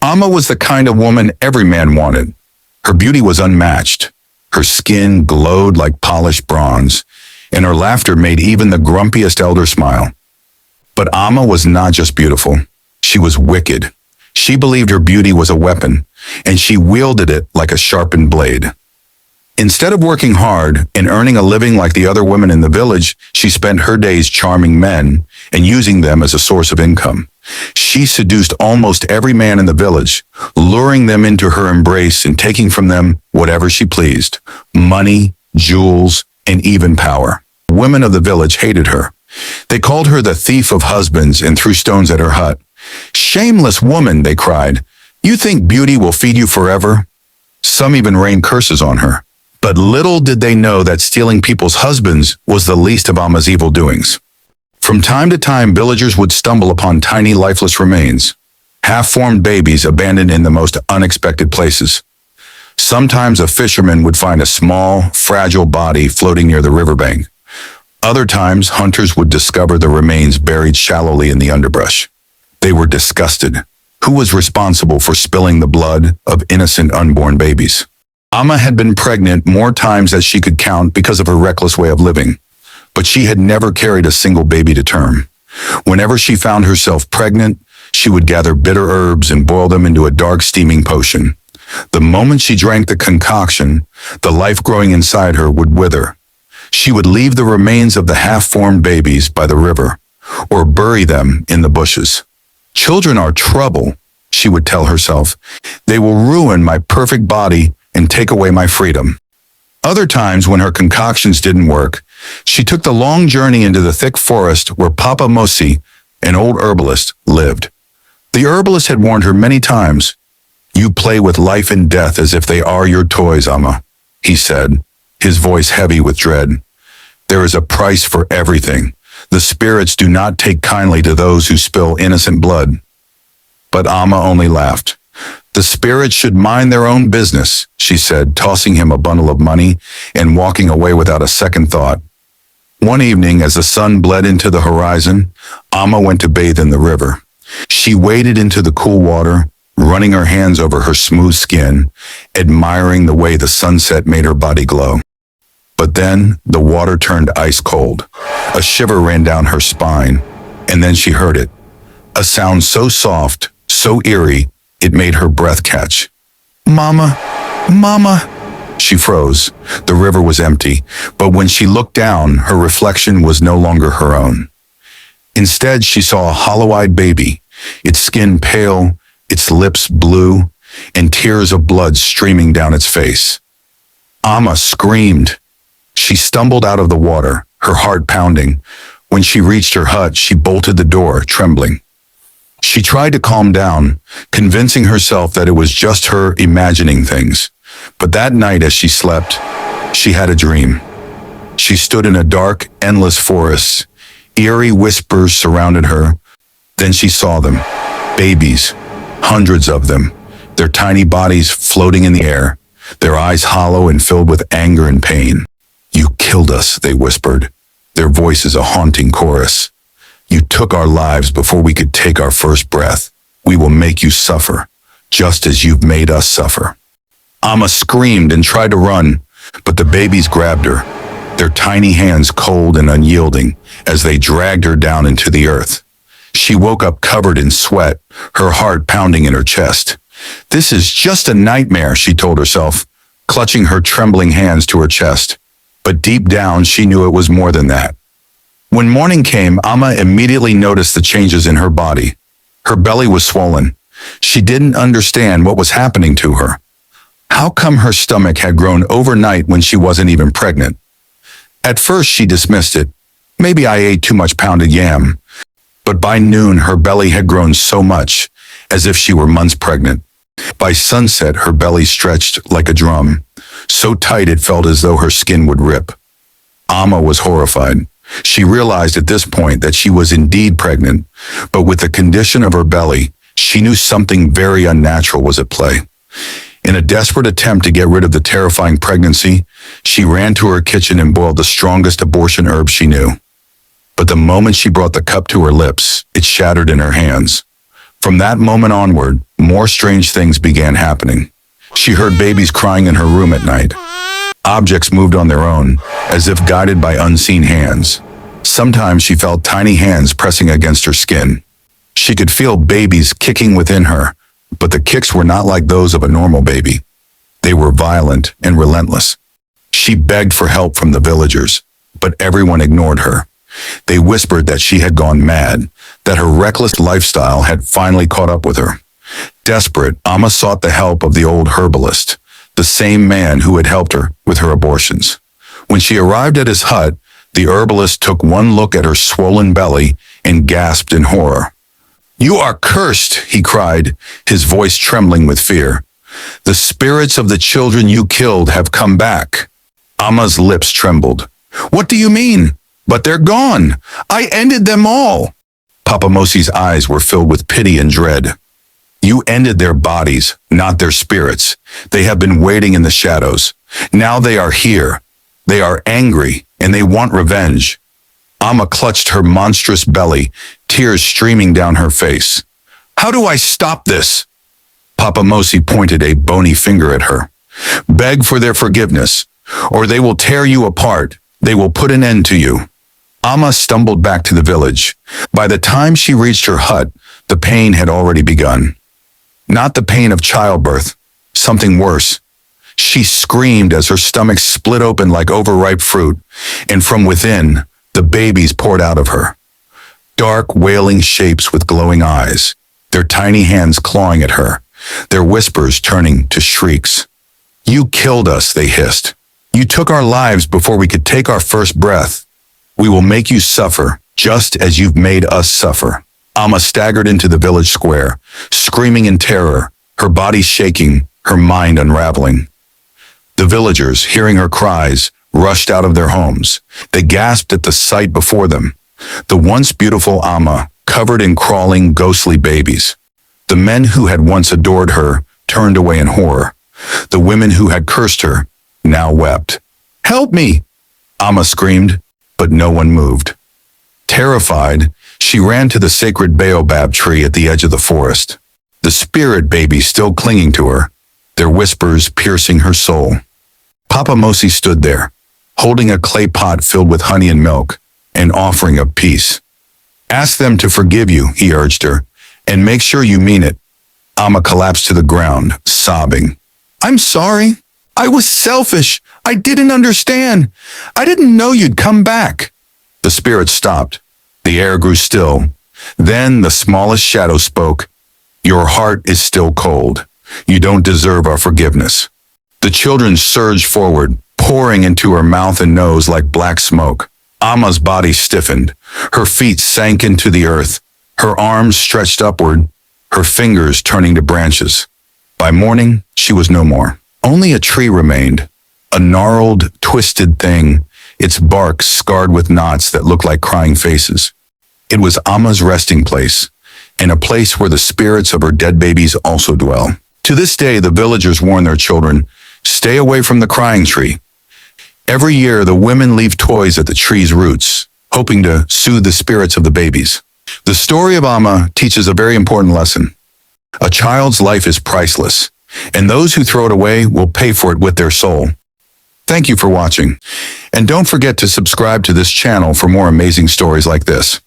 Amma was the kind of woman every man wanted. Her beauty was unmatched. Her skin glowed like polished bronze, and her laughter made even the grumpiest elder smile. But Amma was not just beautiful. She was wicked. She believed her beauty was a weapon, and she wielded it like a sharpened blade. Instead of working hard and earning a living like the other women in the village, she spent her days charming men and using them as a source of income. She seduced almost every man in the village, luring them into her embrace and taking from them whatever she pleased: money, jewels, and even power. Women of the village hated her. They called her the thief of husbands and threw stones at her hut. "Shameless woman," they cried. "You think beauty will feed you forever?" Some even rained curses on her. But little did they know that stealing people's husbands was the least of Amma's evil doings. From time to time, villagers would stumble upon tiny, lifeless remains, half-formed babies abandoned in the most unexpected places. Sometimes a fisherman would find a small, fragile body floating near the riverbank. Other times, hunters would discover the remains buried shallowly in the underbrush. They were disgusted. Who was responsible for spilling the blood of innocent unborn babies? Amma had been pregnant more times than she could count because of her reckless way of living, but she had never carried a single baby to term. Whenever she found herself pregnant, she would gather bitter herbs and boil them into a dark, steaming potion. The moment she drank the concoction, the life growing inside her would wither. She would leave the remains of the half-formed babies by the river, or bury them in the bushes. "Children are trouble," she would tell herself. "They will ruin my perfect body and take away my freedom." Other times, when her concoctions didn't work, she took the long journey into the thick forest where Papa Mosi, an old herbalist, lived. The herbalist had warned her many times. "You play with life and death as if they are your toys, Amma," he said, his voice heavy with dread. "There is a price for everything. The spirits do not take kindly to those who spill innocent blood." But Amma only laughed. "The spirits should mind their own business," she said, tossing him a bundle of money and walking away without a second thought. One evening, as the sun bled into the horizon, Amma went to bathe in the river. She waded into the cool water, running her hands over her smooth skin, admiring the way the sunset made her body glow. But then the water turned ice cold. A shiver ran down her spine, and then she heard it. A sound so soft, so eerie, it made her breath catch. "Mama, Mama!" She froze. The river was empty, but when she looked down, her reflection was no longer her own. Instead, she saw a hollow-eyed baby, its skin pale, its lips blue, and tears of blood streaming down its face. Amma screamed. She stumbled out of the water, her heart pounding. When she reached her hut, she bolted the door, trembling. She tried to calm down, convincing herself that it was just her imagining things. But that night as she slept, she had a dream. She stood in a dark, endless forest. Eerie whispers surrounded her. Then she saw them. Babies, hundreds of them, their tiny bodies floating in the air, their eyes hollow and filled with anger and pain. "You killed us," they whispered, their voices a haunting chorus. "You took our lives before we could take our first breath. We will make you suffer, just as you've made us suffer." Amma screamed and tried to run, but the babies grabbed her, their tiny hands cold and unyielding, as they dragged her down into the earth. She woke up covered in sweat, her heart pounding in her chest. "This is just a nightmare," she told herself, clutching her trembling hands to her chest. But deep down, she knew it was more than that. When morning came, Amma immediately noticed the changes in her body. Her belly was swollen. She didn't understand what was happening to her. How come her stomach had grown overnight when she wasn't even pregnant? At first, she dismissed it. Maybe I ate too much pounded yam. But by noon, her belly had grown so much, as if she were months pregnant. By sunset, her belly stretched like a drum, so tight it felt as though her skin would rip. Amma was horrified. She realized at this point that she was indeed pregnant, but with the condition of her belly, she knew something very unnatural was at play. In a desperate attempt to get rid of the terrifying pregnancy, she ran to her kitchen and boiled the strongest abortion herb she knew. But the moment she brought the cup to her lips, it shattered in her hands. From that moment onward, more strange things began happening. She heard babies crying in her room at night. Objects moved on their own, as if guided by unseen hands. Sometimes she felt tiny hands pressing against her skin. She could feel babies kicking within her, but the kicks were not like those of a normal baby. They were violent and relentless. She begged for help from the villagers, but everyone ignored her. They whispered that she had gone mad, that her reckless lifestyle had finally caught up with her. Desperate, Amma sought the help of the old herbalist, the same man who had helped her with her abortions. When she arrived at his hut, the herbalist took one look at her swollen belly and gasped in horror. "You are cursed," he cried, his voice trembling with fear. "The spirits of the children you killed have come back." Amma's lips trembled. "What do you mean? But they're gone. I ended them all." Papamosi's eyes were filled with pity and dread. "You ended their bodies, not their spirits. They have been waiting in the shadows. Now they are here. They are angry, and they want revenge." Amma clutched her monstrous belly, tears streaming down her face. "How do I stop this?" Papamosi pointed a bony finger at her. "Beg for their forgiveness, or they will tear you apart. They will put an end to you." Amma stumbled back to the village. By the time she reached her hut, the pain had already begun. Not the pain of childbirth, something worse. She screamed as her stomach split open like overripe fruit, and from within, the babies poured out of her. Dark, wailing shapes with glowing eyes, their tiny hands clawing at her, their whispers turning to shrieks. "You killed us," they hissed. "You took our lives before we could take our first breath. We will make you suffer, just as you've made us suffer." Amma staggered into the village square, screaming in terror, her body shaking, her mind unraveling. The villagers, hearing her cries, rushed out of their homes. They gasped at the sight before them. The once beautiful Amma, covered in crawling, ghostly babies. The men who had once adored her turned away in horror. The women who had cursed her now wept. "Help me!" Amma screamed, but no one moved. Terrified, she ran to the sacred baobab tree at the edge of the forest. The spirit babies still clinging to her, their whispers piercing her soul. Papamosi stood there, holding a clay pot filled with honey and milk, an offering of peace. "Ask them to forgive you," he urged her, "and make sure you mean it." Amma collapsed to the ground, sobbing. "I'm sorry. I was selfish. I didn't understand. I didn't know you'd come back." The spirit stopped. The air grew still. Then the smallest shadow spoke. "Your heart is still cold. You don't deserve our forgiveness." The children surged forward, pouring into her mouth and nose like black smoke. Amma's body stiffened. Her feet sank into the earth. Her arms stretched upward, her fingers turning to branches. By morning, she was no more. Only a tree remained, a gnarled, twisted thing, its bark scarred with knots that looked like crying faces. It was Amma's resting place, and a place where the spirits of her dead babies also dwell. To this day, the villagers warn their children, "Stay away from the crying tree." Every year, the women leave toys at the tree's roots, hoping to soothe the spirits of the babies. The story of Amma teaches a very important lesson. A child's life is priceless, and those who throw it away will pay for it with their soul. Thank you for watching, and don't forget to subscribe to this channel for more amazing stories like this.